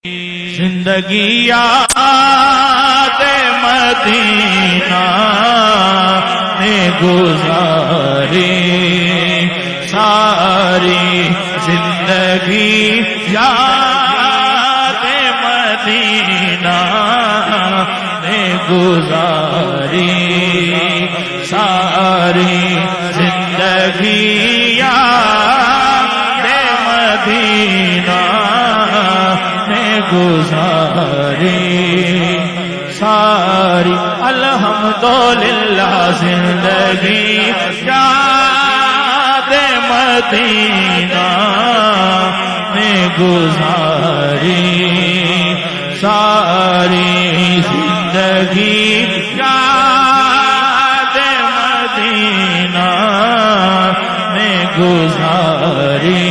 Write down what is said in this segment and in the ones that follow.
زندگی یاد مدینہ نے گزاری، ساری زندگی یاد مدینہ نے گزاری، ساری زندگی یاد مدینہ گزاری، ساری الحمدللہ زندگی یاد مدینہ میں گزاری، ساری زندگی یاد مدینہ میں گزاری،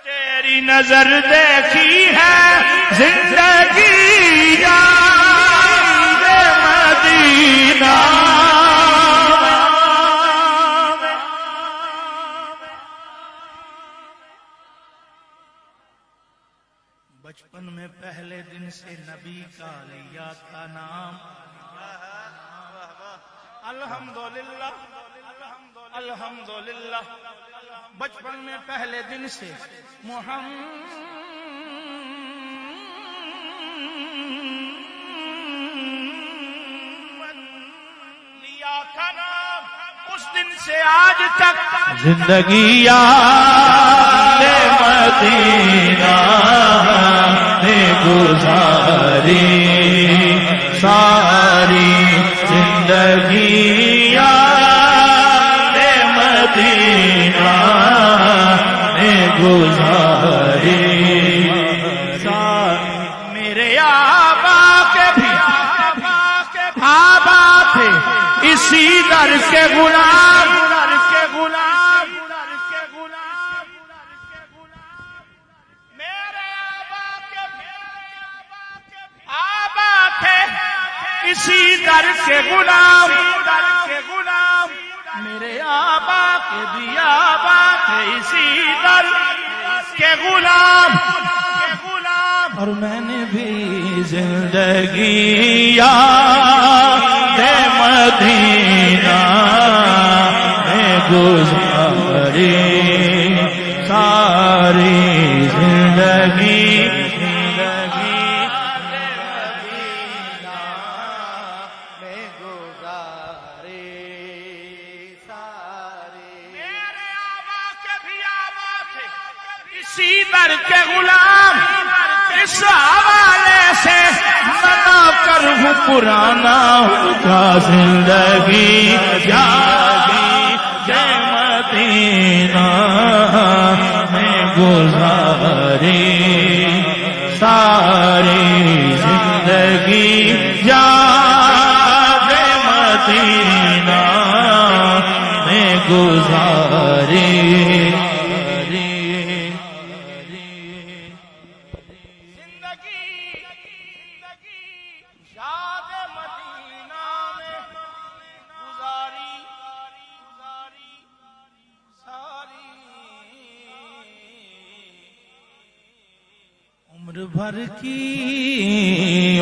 تیری نظر دیکھی ہے زندگی یاد مدینہ، بچپن میں پہلے دن سے نبی کا لیا تھا نام، الحمدللہ الحمدللہ، بچپن میں پہلے دن سے محمد لیا تھا نام، اس دن سے آج تک زندگی یاد مدینہ نے گزاری، ساری زندگی یاد مدینہ نے گزاری، میرے آبا کے بھی آبا تھے اسی در کے غلام، میرے آبا کے بھی آبا تھے اسی در کے غلام، میرے آبا کے بھی آبا تھے اسی در کے غلام، اور میں نے بھی زندگی یاد مدینہ میں گزاری، ساری زندگی اسی در کے غلام، اس حوالے سے منا کر ہوں پرانا ہوگا زندگی یاد مدینہ میں گزاری، ساری زندگی یاد مدینہ میں گزاری،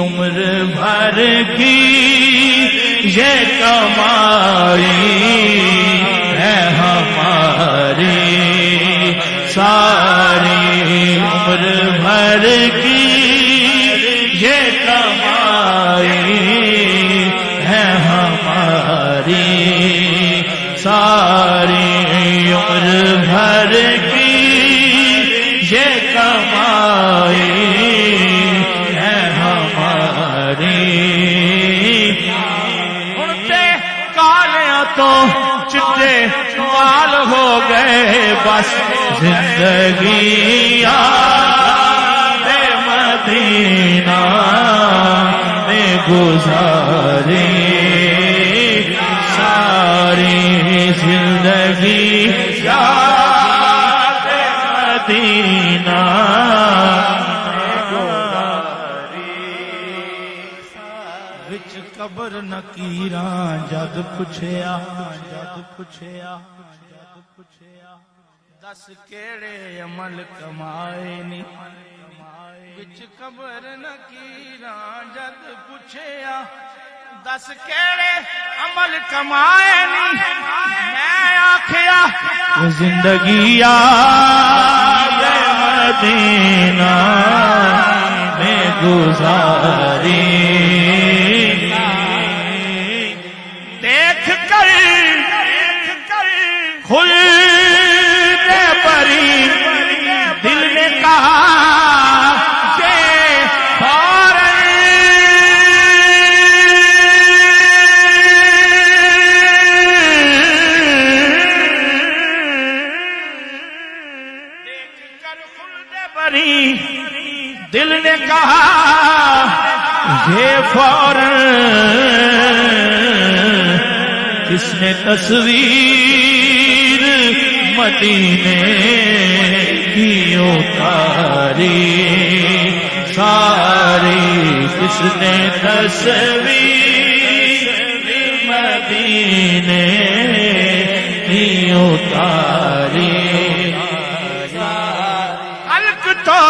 عمر بھر کی یہ کمائی ہے ہماری، ساری عمر بھر کی یہ کمائی ہے ہماری، ساری عمر بھر کی یہ کمائی بس زندگی یاد مدینہ میں گزاری ساری زندگی یاد مدینہ وچ قبر نکیراں جد پوچھیا دس کیڑے عمل کمائے نی وچ قبر نکیراں جد پوچھیا دس کیڑے عمل کمائے نی میں آکھیا زندگی یاد مدینہ میں گزاری دیکھ کر خلد بری دل نے کہا کہ دیکھ کر خلد بری دل نے کہا یہ فوراً کس نے تصویر مدینے کی اتاری ساری کس نے تصویر مدینے کی اتاری خلق تو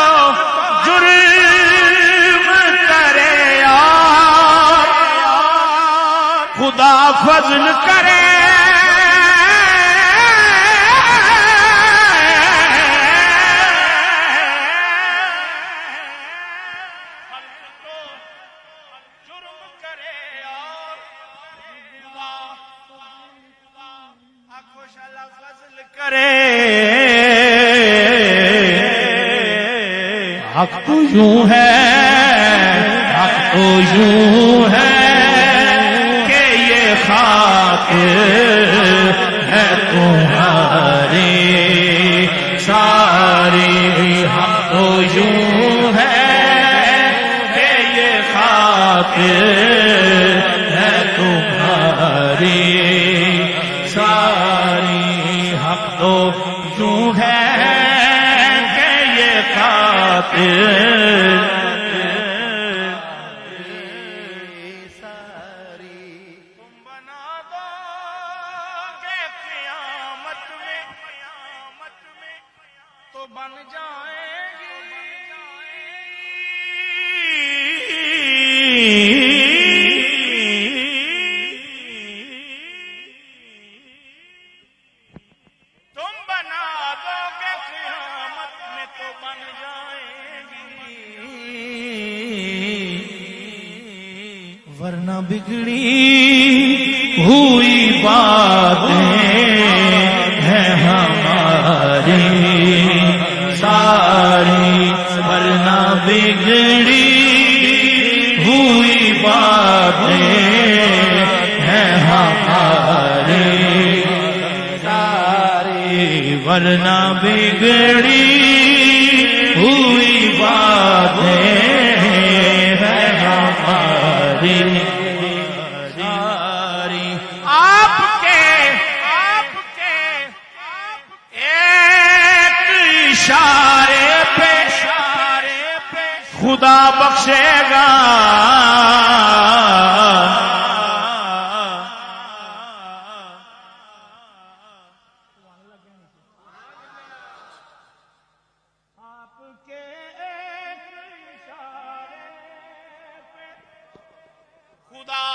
جرم کرے اور خدا فضل کرے حق تو یوں ہے حق تو یوں ہے کہ یہ خاک ہے تمہاری ساری حق تو یوں ہے کہ یہ خاک ہے تمہاری ساری حق تو یوں ہے تم بنا دو کہ قیامت میں تو بن جائیں گی تم بنا دو کہ قیامت میں تو بن جائیں گی ورنہ بگڑی ہوئی باتیں ہیں ہماری ساری ورنہ بگڑی ہوئی باتیں ہیں ہماری ساری ورنہ بگڑی ہوئی باتیں ہیں ہماری ساری آپ کے ایک اشارے پہ خدا بخشے گا خدا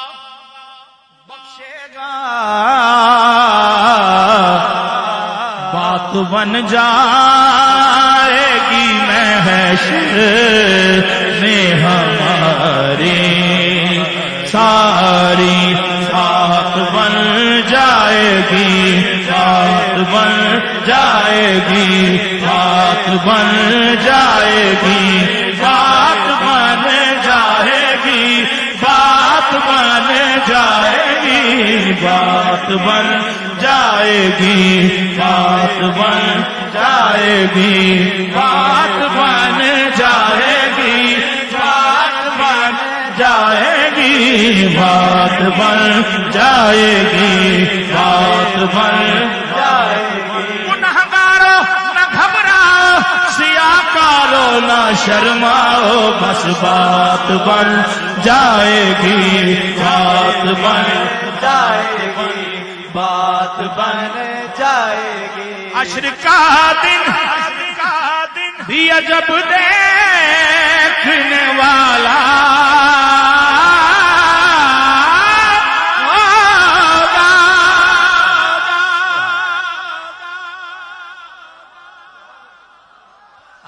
بخشے گا بات بن جائے گی محشر میں ہماری ساری بات بن جائے گی بات بن جائے گی بات بن جائے گی بات بن جائے گی بات بن جائے گی بات بن جائے گی بات بن بات بن جائے گی، بات بن جائے گی۔ گنہگارو نہ گھبراؤ، سیاکارو نہ شرماؤ، بس بات بن جائے گی، بات بن جائے گی، بات بن جائے گی۔ حشر کا دن بھی عجب دیکھنے والا ہوگا،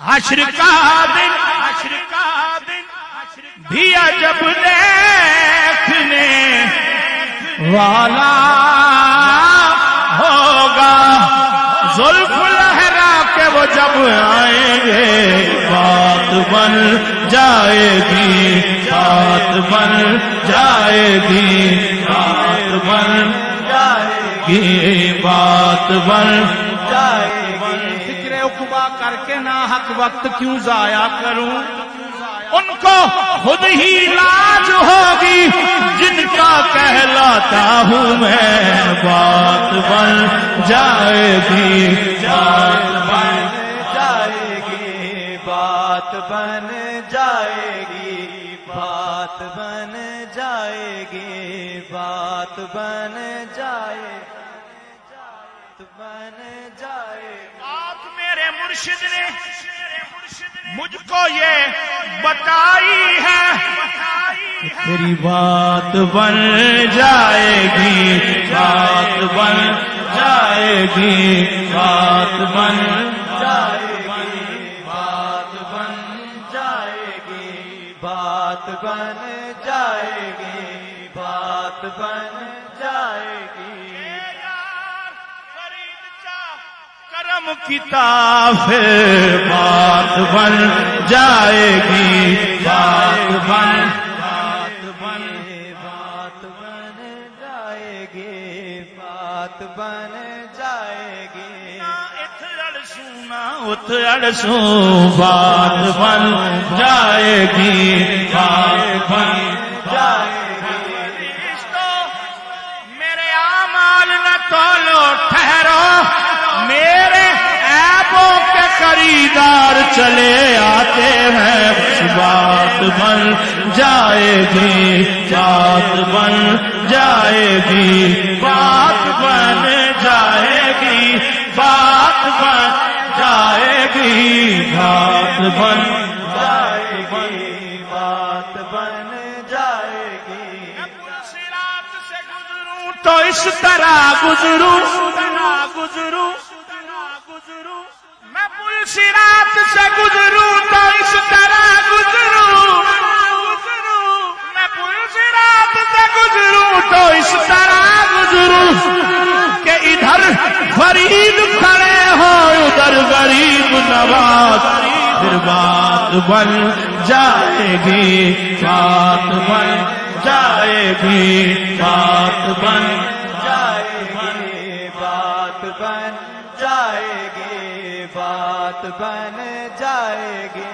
حشر کا دن بھی عجب دیکھنے والا ہوگا، زلف لہرا کے وہ جب آئیں گے، بات بن جائے گی، بات بن جائے گی، بات بن جائے گی، بات بن جائے گی۔ فکر عقبہ کر کے نہ حق وقت کیوں ضائع کروں، ان کو خود ہی لاج ہوگی جن کا کہلاتا ہوں میں، بات بن جائے گی، بات بن جائے گی، بات بن جائے گی، بات بن جائے گی، بات بن جائے گی، بن جائے گی۔ آج میرے مرشد نے مجھ کو یہ بتائی ہے، تیری بات بن جائے گی، بات بن جائے گی، بات بن جائے گی، بات بن جائے گی، بات بن جائے گی، بات بن جائے گی۔ کرم کتاب بات بن جائے گی، بات بن بات بن جائے گی، بات بن جائے گی۔ ات اڑسوں بات بن جائے گی، بات بن جائے گی۔ میرے اعمال نہ تولو ٹھہرو، میرے عیبوں کے خریدار چلے آتے ہیں، بات بن جائے گی، بات بن جائے گی، بات بن جائے گی، بات بن جائے گی، بات بن جائے گی، بات بن جائے گی۔ صراط سے گزروں تو اس طرح گزروں، میں پل صراط سے گزروں تو اس طرح گزروں، میں پل صراط سے گزروں تو اس طرح گزروں کہ ادھر فرید کھڑے ہو ادھر غریب نواز، پھر بات بن جائے گی، بات بن جائے گی، بات بن جائے گی، بات بن جائے گی، بات بن جائے گی۔